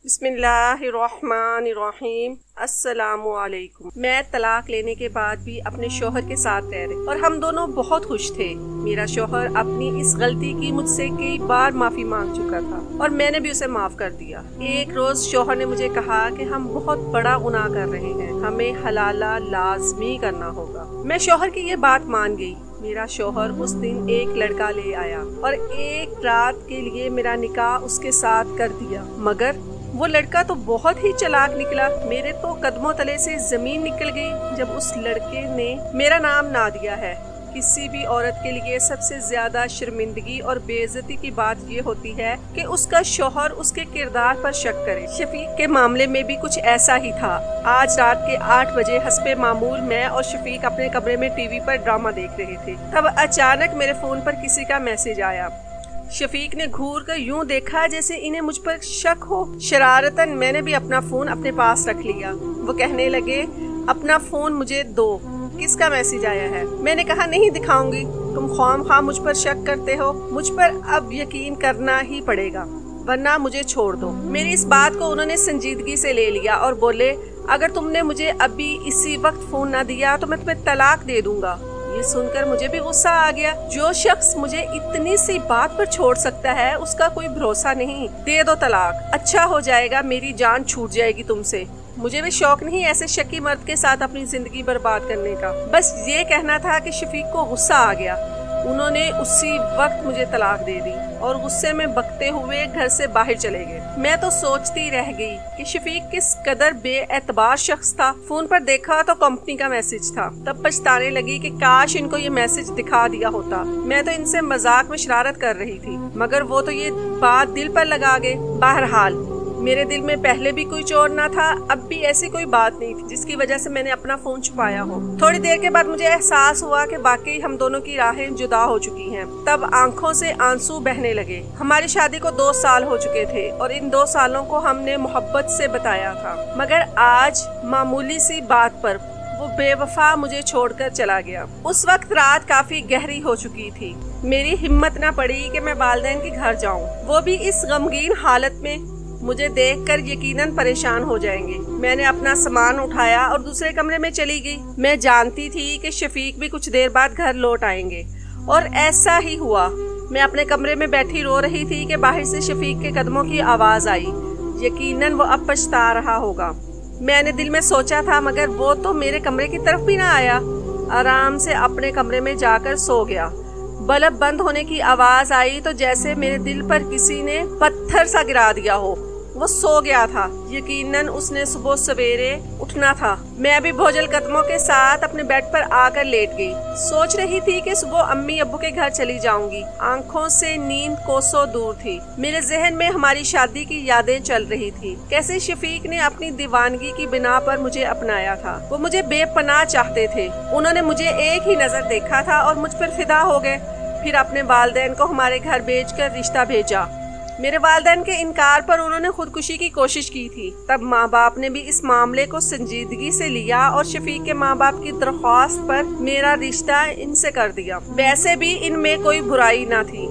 बिस्मिल्लाहिर्रहमानिर्रहीम। अस्सलामुअलैकुम। मैं तलाक लेने के बाद भी अपने शोहर के साथ रह रही और हम दोनों बहुत खुश थे। मेरा शोहर अपनी इस गलती की मुझसे कई बार माफी मांग चुका था और मैंने भी उसे माफ कर दिया। एक रोज शोहर ने मुझे कहा कि हम बहुत बड़ा गुनाह कर रहे हैं, हमें हलाला लाजमी करना होगा। मैं शोहर की ये बात मान गई। मेरा शोहर उस दिन एक लड़का ले आया और एक रात के लिए मेरा निकाह उसके साथ कर दिया, मगर वो लड़का तो बहुत ही चालाक निकला। मेरे तो कदमों तले से जमीन निकल गई जब उस लड़के ने मेरा नाम ना दिया है। किसी भी औरत के लिए सबसे ज्यादा शर्मिंदगी और बेइज्जती की बात ये होती है कि उसका शौहर उसके किरदार पर शक करे। शफीक के मामले में भी कुछ ऐसा ही था। आज रात के 8 बजे हस्बे मामूल मैं और शफीक अपने कमरे में टीवी पर ड्रामा देख रहे थे। तब अचानक मेरे फोन पर किसी का मैसेज आया। शफीक ने घूर कर यूं देखा जैसे इन्हें मुझ पर शक हो। शरारतन मैंने भी अपना फोन अपने पास रख लिया। वो कहने लगे, अपना फोन मुझे दो, किसका मैसेज आया है? मैंने कहा, नहीं दिखाऊंगी, तुम ख्वामख्वाह मुझ पर शक करते हो। मुझ पर अब यकीन करना ही पड़ेगा वरना मुझे छोड़ दो। मेरी इस बात को उन्होंने संजीदगी से ले लिया और बोले, अगर तुमने मुझे अभी इसी वक्त फोन ना दिया तो मैं तुम्हें तलाक दे दूंगा। ये सुनकर मुझे भी गुस्सा आ गया। जो शख्स मुझे इतनी सी बात पर छोड़ सकता है उसका कोई भरोसा नहीं। दे दो तलाक, अच्छा हो जाएगा, मेरी जान छूट जाएगी तुमसे। मुझे भी शौक नहीं ऐसे शकी मर्द के साथ अपनी जिंदगी बर्बाद करने का। बस ये कहना था कि शफीक को गुस्सा आ गया। उन्होंने उसी वक्त मुझे तलाक दे दी और गुस्से में बकते हुए घर से बाहर चले गए। मैं तो सोचती रह गई कि शफीक किस कदर बेएतबार शख्स था। फोन पर देखा तो कंपनी का मैसेज था। तब पछताने लगी कि काश इनको ये मैसेज दिखा दिया होता। मैं तो इनसे मजाक में शरारत कर रही थी, मगर वो तो ये बात दिल पर लगा गए। बहरहाल मेरे दिल में पहले भी कोई चोर ना था, अब भी ऐसी कोई बात नहीं थी जिसकी वजह से मैंने अपना फोन छुपाया हो। थोड़ी देर के बाद मुझे एहसास हुआ कि बाकी हम दोनों की राहें जुदा हो चुकी हैं। तब आंखों से आंसू बहने लगे। हमारी शादी को 2 साल हो चुके थे और इन 2 सालों को हमने मोहब्बत से बताया था, मगर आज मामूली सी बात पर वो बेवफा मुझे छोड़कर चला गया। उस वक्त रात काफी गहरी हो चुकी थी। मेरी हिम्मत न पड़ी कि मैं वालिदैन के घर जाऊँ, वो भी इस गमगीन हालत में। मुझे देखकर यकीनन परेशान हो जाएंगे। मैंने अपना सामान उठाया और दूसरे कमरे में चली गई। मैं जानती थी कि शफीक भी कुछ देर बाद घर लौट आएंगे और ऐसा ही हुआ। मैं अपने कमरे में बैठी रो रही थी कि बाहर से शफीक के कदमों की आवाज आई। यकीनन वो अब पछता रहा होगा, मैंने दिल में सोचा था, मगर वो तो मेरे कमरे की तरफ भी ना आया। आराम से अपने कमरे में जाकर सो गया। बल्ब बंद होने की आवाज आई तो जैसे मेरे दिल पर किसी ने पत्थर सा गिरा दिया हो। वो सो गया था। यकीनन उसने सुबह सवेरे उठना था। मैं भी भोजल कदमों के साथ अपने बेड पर आकर लेट गई। सोच रही थी कि सुबह अम्मी अब्बू के घर चली जाऊंगी। आंखों से नींद कोसों दूर थी। मेरे जहन में हमारी शादी की यादें चल रही थी। कैसे शफीक ने अपनी दीवानगी की बिना पर मुझे अपनाया था। वो मुझे बेपनाह चाहते थे। उन्होंने मुझे एक ही नजर देखा था और मुझ पर फिदा हो गए। फिर अपने वालिदैन को हमारे घर भेजकर रिश्ता भेजा। मेरे वालिदैन के इनकार पर उन्होंने खुदकुशी की कोशिश की थी। तब माँ बाप ने भी इस मामले को संजीदगी से लिया और शफीक के माँ बाप की दरख्वास्त पर मेरा रिश्ता इनसे कर दिया। वैसे भी इनमें कोई बुराई न थी,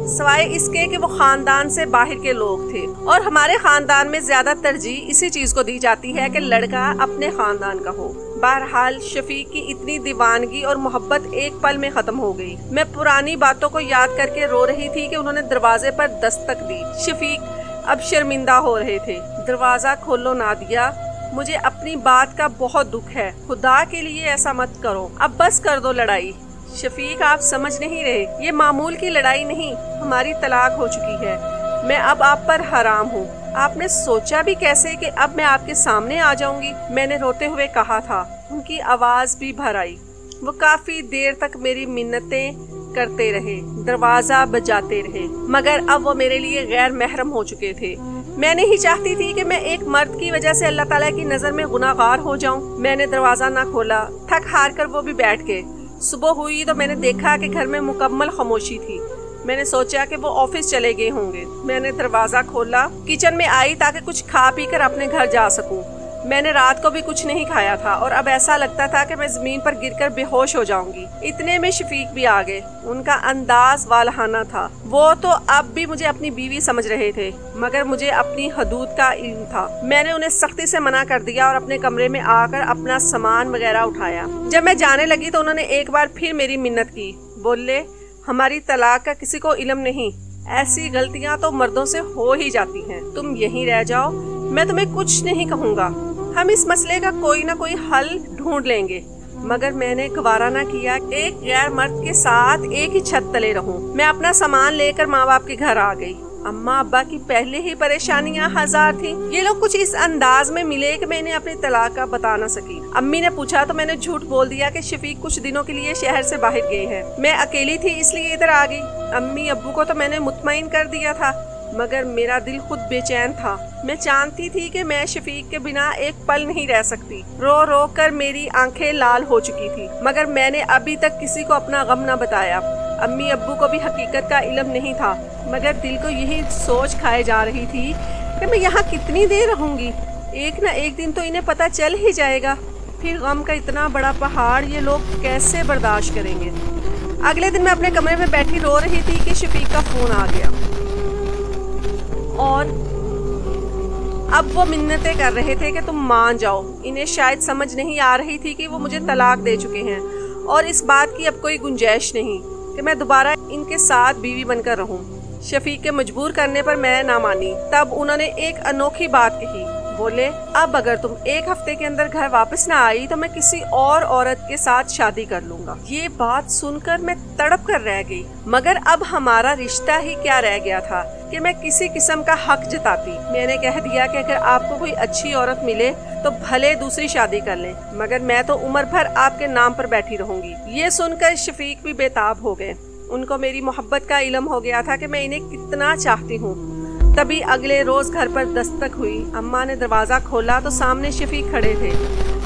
सिवाय इसके कि वो खानदान से बाहर के लोग थे और हमारे खानदान में ज्यादा तरजीह इसी चीज को दी जाती है कि लड़का अपने खानदान का हो। बहरहाल शफीक की इतनी दीवानगी और मोहब्बत एक पल में खत्म हो गई। मैं पुरानी बातों को याद करके रो रही थी कि उन्होंने दरवाजे पर दस्तक दी। शफीक अब शर्मिंदा हो रहे थे। दरवाजा खोलो ना दिया। मुझे अपनी बात का बहुत दुख है। खुदा के लिए ऐसा मत करो, अब बस कर दो लड़ाई। शफीक, आप समझ नहीं रहे, ये मामूल की लड़ाई नहीं, हमारी तलाक हो चुकी है। मैं अब आप पर हराम हूँ। आपने सोचा भी कैसे कि अब मैं आपके सामने आ जाऊंगी? मैंने रोते हुए कहा था। उनकी आवाज भी भर आई। वो काफी देर तक मेरी मिन्नतें करते रहे, दरवाजा बजाते रहे, मगर अब वो मेरे लिए गैर महरम हो चुके थे। मैं नहीं चाहती थी कि मैं एक मर्द की वजह से अल्लाह ताला की नजर में गुनाहगार हो जाऊं। मैंने दरवाजा ना खोला। थक हार कर वो भी बैठ गए। सुबह हुई तो मैंने देखा कि घर में मुकम्मल खामोशी थी। मैंने सोचा कि वो ऑफिस चले गए होंगे। मैंने दरवाजा खोला, किचन में आई ताकि कुछ खा पी कर अपने घर जा सकूं। मैंने रात को भी कुछ नहीं खाया था और अब ऐसा लगता था कि मैं जमीन पर गिरकर बेहोश हो जाऊंगी। इतने में शफीक भी आ गए। उनका अंदाज वालहाना था। वो तो अब भी मुझे अपनी बीवी समझ रहे थे, मगर मुझे अपनी हदूद का इल्म था। मैंने उन्हें सख्ती से मना कर दिया और अपने कमरे में आकर अपना सामान वगैरह उठाया। जब मैं जाने लगी तो उन्होंने एक बार फिर मेरी मिन्नत की। बोले, हमारी तलाक का किसी को इल्म नहीं, ऐसी गलतियां तो मर्दों से हो ही जाती हैं। तुम यहीं रह जाओ, मैं तुम्हें कुछ नहीं कहूँगा। हम इस मसले का कोई ना कोई हल ढूंढ लेंगे। मगर मैंने गवारा न किया एक गैर मर्द के साथ एक ही छत तले रहूं। मैं अपना सामान लेकर माँ बाप के घर आ गई। अम्मा अब्बा की पहले ही परेशानियां हजार थी। ये लोग कुछ इस अंदाज में मिले कि मैंने अपनी तलाक का बता न सकी। अम्मी ने पूछा तो मैंने झूठ बोल दिया कि शफीक कुछ दिनों के लिए शहर से बाहर गए हैं। मैं अकेली थी इसलिए इधर आ गई। अम्मी अब्बू को तो मैंने मुतमईन कर दिया था, मगर मेरा दिल खुद बेचैन था। मैं जानती थी कि मैं शफीक के बिना एक पल नहीं रह सकती। रो रो कर मेरी आंखें लाल हो चुकी थी, मगर मैंने अभी तक किसी को अपना गम न बताया। अम्मी अब्बू को भी हकीकत का इल्म नहीं था, मगर दिल को यही सोच खाए जा रही थी कि मैं यहाँ कितनी देर रहूंगी। एक न एक दिन तो इन्हें पता चल ही जाएगा। फिर गम का इतना बड़ा पहाड़ ये लोग कैसे बर्दाश्त करेंगे। अगले दिन मैं अपने कमरे में बैठी रो रही थी कि शफीक का फोन आ गया और अब वो मिन्नतें कर रहे थे कि तुम मान जाओ। इन्हें शायद समझ नहीं आ रही थी कि वो मुझे तलाक दे चुके हैं और इस बात की अब कोई गुंजाइश नहीं कि मैं दोबारा इनके साथ बीवी बनकर रहूं। शफीक के मजबूर करने पर मैं ना मानी। तब उन्होंने एक अनोखी बात कही। बोले, अब अगर तुम एक हफ्ते के अंदर घर वापस ना आई तो मैं किसी और औरत के साथ शादी कर लूंगा। ये बात सुनकर मैं तड़प कर रह गई। मगर अब हमारा रिश्ता ही क्या रह गया था कि मैं किसी किस्म का हक जताती। मैंने कह दिया कि अगर आपको कोई अच्छी औरत मिले तो भले दूसरी शादी कर लें, मगर मैं तो उम्र भर आपके नाम पर बैठी रहूंगी। ये सुनकर शफीक भी बेताब हो गए। उनको मेरी मोहब्बत का इल्म हो गया था कि मैं इन्हें कितना चाहती हूँ। तभी अगले रोज घर पर दस्तक हुई। अम्मा ने दरवाजा खोला तो सामने शफीक खड़े थे।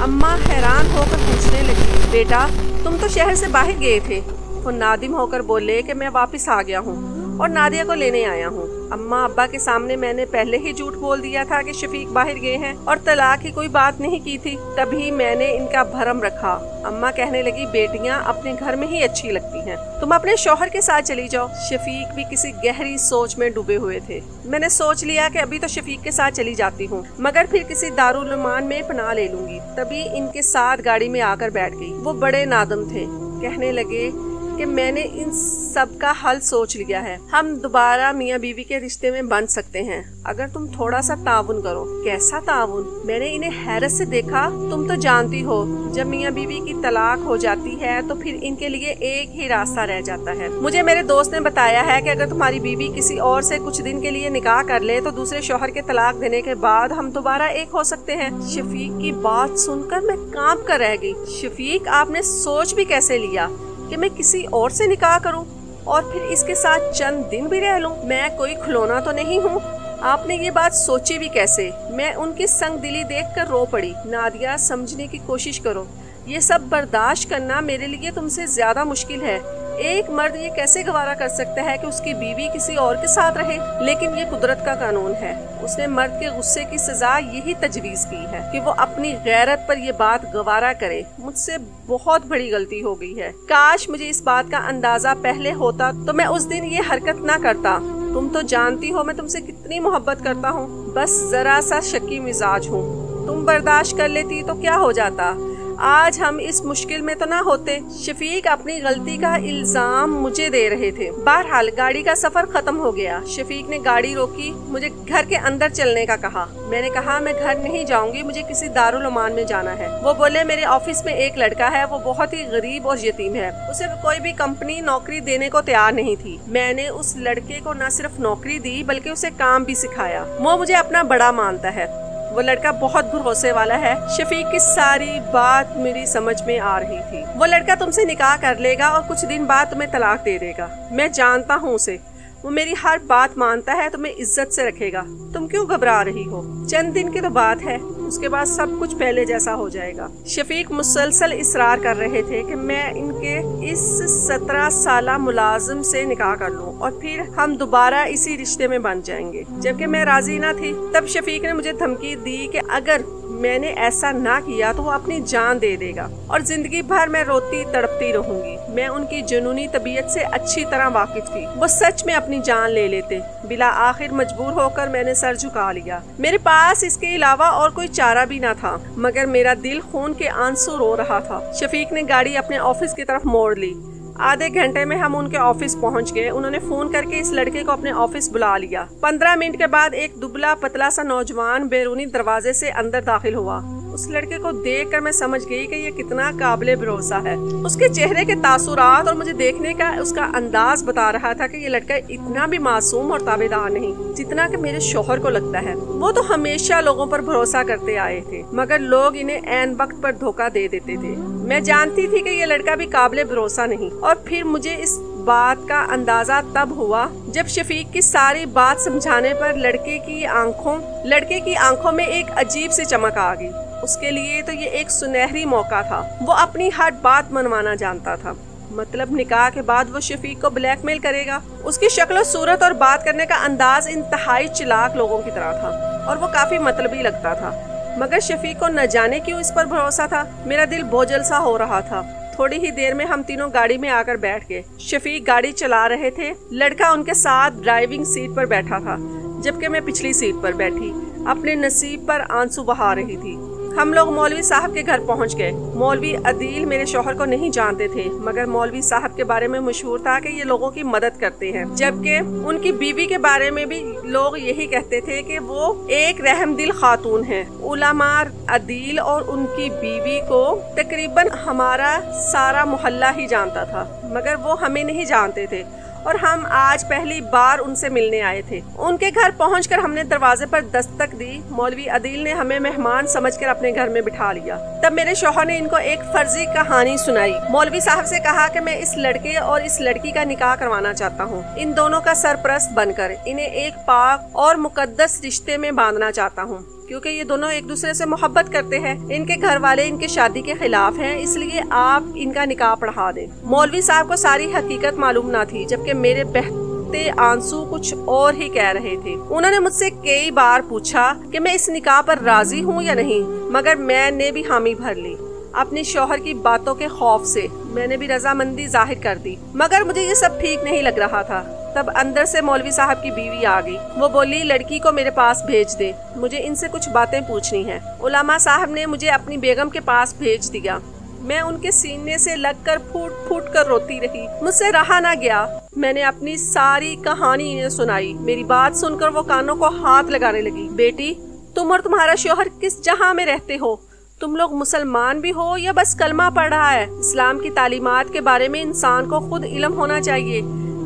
अम्मा हैरान होकर पूछने लगी, बेटा तुम तो शहर से बाहर गए थे। वो नादिम होकर बोले कि मैं वापस आ गया हूँ और नादिया को लेने आया हूँ। अम्मा अब्बा के सामने मैंने पहले ही झूठ बोल दिया था कि शफीक बाहर गए हैं और तलाक की कोई बात नहीं की थी। तभी मैंने इनका भरम रखा। अम्मा कहने लगी, बेटियां अपने घर में ही अच्छी लगती हैं, तुम अपने शौहर के साथ चली जाओ। शफीक भी किसी गहरी सोच में डूबे हुए थे। मैंने सोच लिया कि अभी तो शफीक के साथ चली जाती हूँ, मगर फिर किसी दारुल उमान में पनाह ले लूंगी। तभी इनके साथ गाड़ी में आकर बैठ गई। वो बड़े नादम थे। कहने लगे कि मैंने इन सब का हल सोच लिया है। हम दोबारा मियाँ बीवी के रिश्ते में बन सकते हैं अगर तुम थोड़ा सा ताउन करो। कैसा ताउन? मैंने इन्हें हैरत से देखा। तुम तो जानती हो जब मियाँ बीवी की तलाक हो जाती है तो फिर इनके लिए एक ही रास्ता रह जाता है। मुझे मेरे दोस्त ने बताया है कि अगर तुम्हारी बीवी किसी और से कुछ दिन के लिए निकाह कर ले तो दूसरे शौहर के तलाक देने के बाद हम दोबारा एक हो सकते हैं। शफीक की बात सुनकर मैं कांप कर रह गई। शफीक, आपने सोच भी कैसे लिया कि मैं किसी और से निकाह करूं और फिर इसके साथ चंद दिन भी रह लूं? मैं कोई खिलौना तो नहीं हूं। आपने ये बात सोची भी कैसे? मैं उनकी संग दिली देखकर रो पड़ी। नादिया, समझने की कोशिश करो। ये सब बर्दाश्त करना मेरे लिए तुमसे ज्यादा मुश्किल है। एक मर्द ये कैसे गवारा कर सकता है कि उसकी बीवी किसी और के साथ रहे? लेकिन ये कुदरत का कानून है। उसने मर्द के गुस्से की सजा यही तजवीज की है कि वो अपनी गैरत पर ये बात गवारा करे। मुझसे बहुत बड़ी गलती हो गई है। काश मुझे इस बात का अंदाजा पहले होता तो मैं उस दिन ये हरकत ना करता। तुम तो जानती हो मैं तुमसे कितनी मोहब्बत करता हूँ। बस जरा सा शकी मिजाज हूँ। तुम बर्दाश्त कर लेती तो क्या हो जाता? आज हम इस मुश्किल में तो ना होते। शफीक अपनी गलती का इल्जाम मुझे दे रहे थे। बहरहाल गाड़ी का सफर खत्म हो गया। शफीक ने गाड़ी रोकी, मुझे घर के अंदर चलने का कहा। मैंने कहा मैं घर नहीं जाऊंगी, मुझे किसी दारुल उमान में जाना है। वो बोले मेरे ऑफिस में एक लड़का है, वो बहुत ही गरीब और यतीम है, उसे कोई भी कंपनी नौकरी देने को तैयार नहीं थी। मैंने उस लड़के को न सिर्फ नौकरी दी बल्कि उसे काम भी सिखाया। वो मुझे अपना बड़ा मानता है। वो लड़का बहुत भरोसे वाला है। शफीक की सारी बात मेरी समझ में आ रही थी। वो लड़का तुमसे निकाह कर लेगा और कुछ दिन बाद तुम्हें तलाक दे देगा। मैं जानता हूँ उसे। वो मेरी हर बात मानता है, तुम्हें इज्जत से रखेगा। तुम क्यों घबरा रही हो? चंद दिन की तो बात है, उसके बाद सब कुछ पहले जैसा हो जाएगा। शफीक मुसलसल इसरार कर रहे थे कि मैं इनके इस 17 साला मुलाजिम से निकाह कर लूं और फिर हम दोबारा इसी रिश्ते में बन जाएंगे। जबकि मैं राजी ना थी। तब शफीक ने मुझे धमकी दी कि अगर मैंने ऐसा ना किया तो वो अपनी जान दे देगा और जिंदगी भर मैं रोती तड़पती रहूंगी। मैं उनकी जुनूनी तबीयत से अच्छी तरह वाकिफ थी। वो सच में अपनी जान ले लेते। बिला आखिर मजबूर होकर मैंने सर झुका लिया। मेरे पास इसके अलावा और कोई चारा भी ना था, मगर मेरा दिल खून के आंसू रो रहा था। शफीक ने गाड़ी अपने ऑफिस की तरफ मोड़ ली। आधे घंटे में हम उनके ऑफिस पहुंच गए। उन्होंने फोन करके इस लड़के को अपने ऑफिस बुला लिया। 15 मिनट के बाद एक दुबला पतला सा नौजवान बैरूनी दरवाजे से अंदर दाखिल हुआ। उस लड़के को देखकर मैं समझ गई कि ये कितना काबिले भरोसा है। उसके चेहरे के तासुरात और मुझे देखने का उसका अंदाज बता रहा था कि ये लड़का इतना भी मासूम और ताबेदार नहीं जितना कि मेरे शौहर को लगता है। वो तो हमेशा लोगों पर भरोसा करते आए थे, मगर लोग इन्हें ऐन वक्त पर धोखा दे देते थे। मैं जानती थी कि ये लड़का भी काबिले भरोसा नहीं। और फिर मुझे इस बात का अंदाजा तब हुआ जब शफीक की सारी बात समझाने पर लड़के की आंखों में एक अजीब सी चमक आ गई। उसके लिए तो ये एक सुनहरी मौका था। वो अपनी हर बात मनवाना जानता था। मतलब निकाह के बाद वो शफीक को ब्लैकमेल करेगा। उसकी शक्ल सूरत और बात करने का अंदाज इंतहाई चालाक लोगों की तरह था और वो काफी मतलबी लगता था। मगर शफीक को न जाने क्यों इस पर भरोसा था। मेरा दिल बोझल सा हो रहा था। थोड़ी ही देर में हम तीनों गाड़ी में आकर बैठ गए। शफीक गाड़ी चला रहे थे। लड़का उनके साथ ड्राइविंग सीट पर बैठा था, जबकि मैं पिछली सीट पर बैठी अपने नसीब पर आंसू बहा रही थी। हम लोग मौलवी साहब के घर पहुंच गए। मौलवी अदील मेरे शौहर को नहीं जानते थे, मगर मौलवी साहब के बारे में मशहूर था कि ये लोगों की मदद करते हैं। जबकि उनकी बीवी के बारे में भी लोग यही कहते थे कि वो एक रहमदिल खातून है। उलमा अदील और उनकी बीवी को तकरीबन हमारा सारा मोहल्ला ही जानता था, मगर वो हमें नहीं जानते थे और हम आज पहली बार उनसे मिलने आए थे। उनके घर पहुंचकर हमने दरवाजे पर दस्तक दी। मौलवी अदील ने हमें मेहमान समझकर अपने घर में बिठा लिया। तब मेरे शौहर ने इनको एक फर्जी कहानी सुनाई। मौलवी साहब से कहा कि मैं इस लड़के और इस लड़की का निकाह करवाना चाहता हूँ, इन दोनों का सरपरस्त बनकर इन्हें एक पाक और मुकद्दस रिश्ते में बांधना चाहता हूँ, क्योंकि ये दोनों एक दूसरे से मोहब्बत करते हैं। इनके घर वाले इनके शादी के खिलाफ हैं, इसलिए आप इनका निकाह पढ़ा दें। मौलवी साहब को सारी हकीकत मालूम ना थी, जबकि मेरे बहते आंसू कुछ और ही कह रहे थे। उन्होंने मुझसे कई बार पूछा कि मैं इस निकाह पर राजी हूँ या नहीं, मगर मैंने भी हामी भर ली। अपने शौहर की बातों के खौफ से मैंने भी रजामंदी जाहिर कर दी, मगर मुझे ये सब ठीक नहीं लग रहा था। तब अंदर से मौलवी साहब की बीवी आ गई। वो बोली, लड़की को मेरे पास भेज दे, मुझे इनसे कुछ बातें पूछनी है। उलमा साहब ने मुझे अपनी बेगम के पास भेज दिया। मैं उनके सीने से लगकर फूट फूट कर रोती रही। मुझसे रहा ना गया। मैंने अपनी सारी कहानी इन्हें सुनाई। मेरी बात सुनकर वो कानों को हाथ लगाने लगी। बेटी, तुम और तुम्हारा शौहर किस जहां में रहते हो? तुम लोग मुसलमान भी हो या बस कलमा पढ़ रहा है? इस्लाम की तालीमात के बारे में इंसान को खुद इल्म होना चाहिए,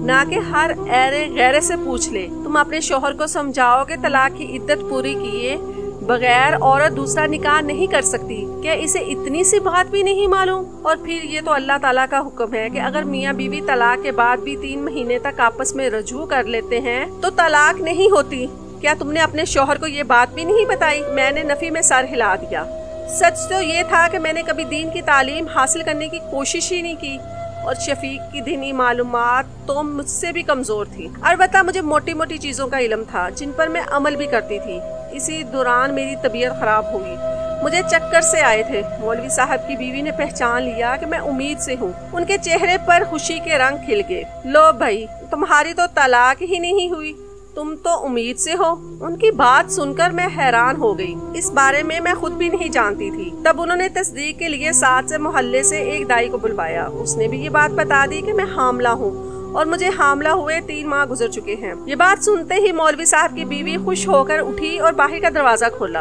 ना कि हर ऐरे गैरे से पूछ ले। तुम अपने शौहर को समझाओ कि तलाक की इद्दत पूरी किए बगैर औरत दूसरा निकाह नहीं कर सकती। क्या इसे इतनी सी बात भी नहीं मालूम? और फिर ये तो अल्लाह ताला का हुक्म है कि अगर मियाँ बीवी तलाक के बाद भी 3 महीने तक आपस में रजू कर लेते हैं तो तलाक नहीं होती। क्या तुमने अपने शौहर को ये बात भी नहीं बताई? मैंने नफी में सर हिला दिया। सच तो ये था कि मैंने कभी दीन की तालीम हासिल करने की कोशिश ही नहीं की और शफीक की दीनी मालूमात तो मुझसे भी कमजोर थी। अलबत्ता मुझे मोटी मोटी चीजों का इल्म था जिन पर मैं अमल भी करती थी। इसी दौरान मेरी तबीयत खराब हुई। मुझे चक्कर से आए थे। मौलवी साहब की बीवी ने पहचान लिया कि मैं उम्मीद से हूँ। उनके चेहरे पर खुशी के रंग खिल गए। लो भाई, तुम्हारी तो तलाक ही नहीं हुई, तुम तो उम्मीद से हो। उनकी बात सुनकर मैं हैरान हो गई। इस बारे में मैं खुद भी नहीं जानती थी। तब उन्होंने तस्दीक के लिए साथ से मोहल्ले से एक दाई को बुलवाया। उसने भी ये बात बता दी कि मैं हामला हूँ और मुझे हामला हुए 3 माह गुजर चुके हैं। ये बात सुनते ही मौलवी साहब की बीवी खुश होकर उठी और बाहर का दरवाजा खोला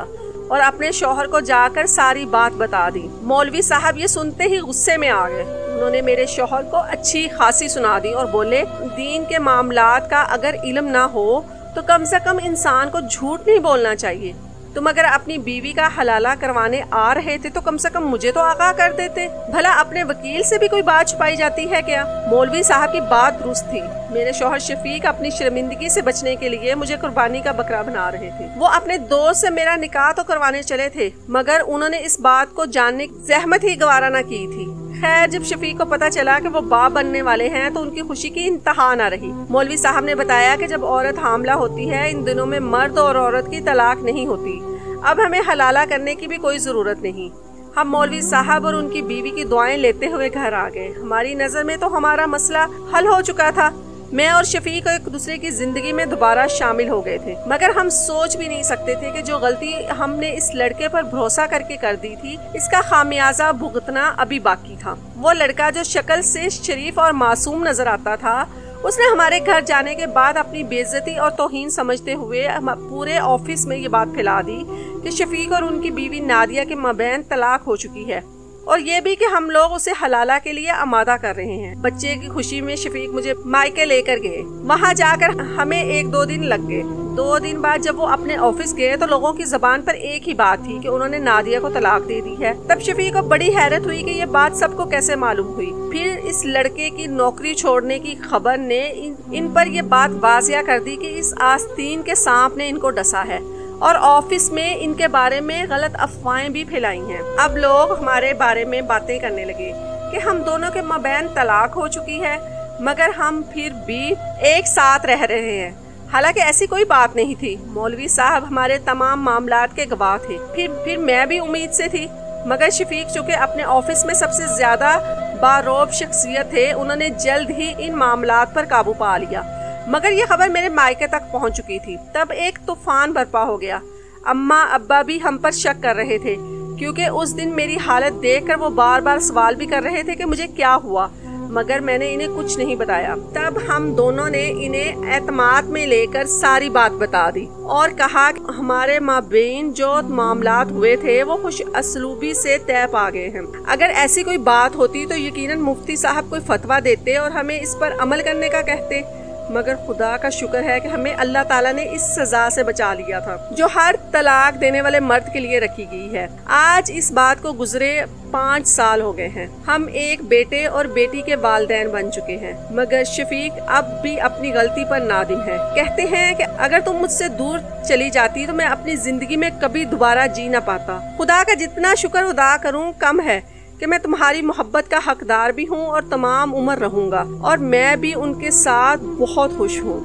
और अपने शौहर को जाकर सारी बात बता दी। मौलवी साहब ये सुनते ही गुस्से में आ गए। उन्होंने मेरे शौहर को अच्छी खासी सुना दी और बोले, दीन के मामलात का अगर इल्म ना हो तो कम से कम इंसान को झूठ नहीं बोलना चाहिए। तुम अगर अपनी बीवी का हलाला करवाने आ रहे थे तो कम से कम मुझे तो आगाह कर देते। भला अपने वकील से भी कोई बात छुपाई जाती है क्या? मौलवी साहब की बात दुरुस्त थी। मेरे शौहर शफीक अपनी शर्मिंदगी से बचने के लिए मुझे कुर्बानी का बकरा बना रहे थे। वो अपने दोस्त से मेरा निकाह तो करवाने चले थे, मगर उन्होंने इस बात को जानने की जहमत ही गवारा न की थी। खैर, जब शफीक को पता चला कि वो बाप बनने वाले हैं तो उनकी खुशी की इंतहा न रही। मौलवी साहब ने बताया कि जब औरत हामला होती है, इन दिनों में मर्द और औरत की तलाक नहीं होती। अब हमें हलाला करने की भी कोई जरूरत नहीं। हम मौलवी साहब और उनकी बीवी की दुआएं लेते हुए घर आ गए। हमारी नजर में तो हमारा मसला हल हो चुका था। मैं और शफीक एक दूसरे की जिंदगी में दोबारा शामिल हो गए थे, मगर हम सोच भी नहीं सकते थे कि जो गलती हमने इस लड़के पर भरोसा करके कर दी थी, इसका खामियाजा भुगतना अभी बाकी था। वो लड़का जो शक्ल से शरीफ और मासूम नजर आता था, उसने हमारे घर जाने के बाद अपनी बेइज्जती और तौहीन समझते हुए पूरे ऑफिस में ये बात फैला दी कि शफीक और उनकी बीवी नादिया के मबैन तलाक हो चुकी है, और ये भी कि हम लोग उसे हलाला के लिए आमादा कर रहे हैं। बच्चे की खुशी में शफीक मुझे मायके लेकर गए। वहाँ जाकर हमें 1-2 दिन लग गए। 2 दिन बाद जब वो अपने ऑफिस गए तो लोगों की जबान पर एक ही बात थी कि उन्होंने नादिया को तलाक दे दी है। तब शफीक को बड़ी हैरत हुई कि ये बात सबको कैसे मालूम हुई। फिर इस लड़के की नौकरी छोड़ने की खबर ने इन पर यह बात वाजिया कर दी कि इस आस्तीन के सांप ने इनको डसा है और ऑफिस में इनके बारे में गलत अफवाहें भी फैलाई हैं। अब लोग हमारे बारे में बातें करने लगे कि हम दोनों के मबैन तलाक हो चुकी है, मगर हम फिर भी एक साथ रह रहे हैं। हालांकि ऐसी कोई बात नहीं थी। मौलवी साहब हमारे तमाम मामलात के गवाह थे। फिर मैं भी उम्मीद से थी, मगर शफीक चूँकि अपने ऑफिस में सबसे ज्यादा बारोब शख्सियत थे, उन्होंने जल्द ही इन मामलात पर काबू पा लिया। मगर ये खबर मेरे मायके तक पहुंच चुकी थी। तब एक तूफान बर्पा हो गया। अम्मा अब्बा भी हम पर शक कर रहे थे, क्योंकि उस दिन मेरी हालत देखकर वो बार बार सवाल भी कर रहे थे कि मुझे क्या हुआ, मगर मैंने इन्हें कुछ नहीं बताया। तब हम दोनों ने इन्हें एतमाद में लेकर सारी बात बता दी और कहा कि हमारे माबेन जो मामलात हुए थे वो खुश असलूबी से तय पा गए हैं। अगर ऐसी कोई बात होती तो यकीनन मुफ्ती साहब कोई फतवा देते और हमें इस पर अमल करने का कहते, मगर खुदा का शुक्र है कि हमें अल्लाह ताला ने इस सजा से बचा लिया था जो हर तलाक देने वाले मर्द के लिए रखी गई है। आज इस बात को गुजरे 5 साल हो गए हैं। हम एक बेटे और बेटी के वालिदैन बन चुके हैं, मगर शफीक अब भी अपनी गलती पर नादिम है। कहते हैं कि अगर तुम मुझसे दूर चली जाती तो मैं अपनी जिंदगी में कभी दोबारा जी ना पाता। खुदा का जितना शुक्र अदा करूँ कम है कि मैं तुम्हारी मोहब्बत का हकदार भी हूँ और तमाम उम्र रहूंगा, और मैं भी उनके साथ बहुत खुश हूँ।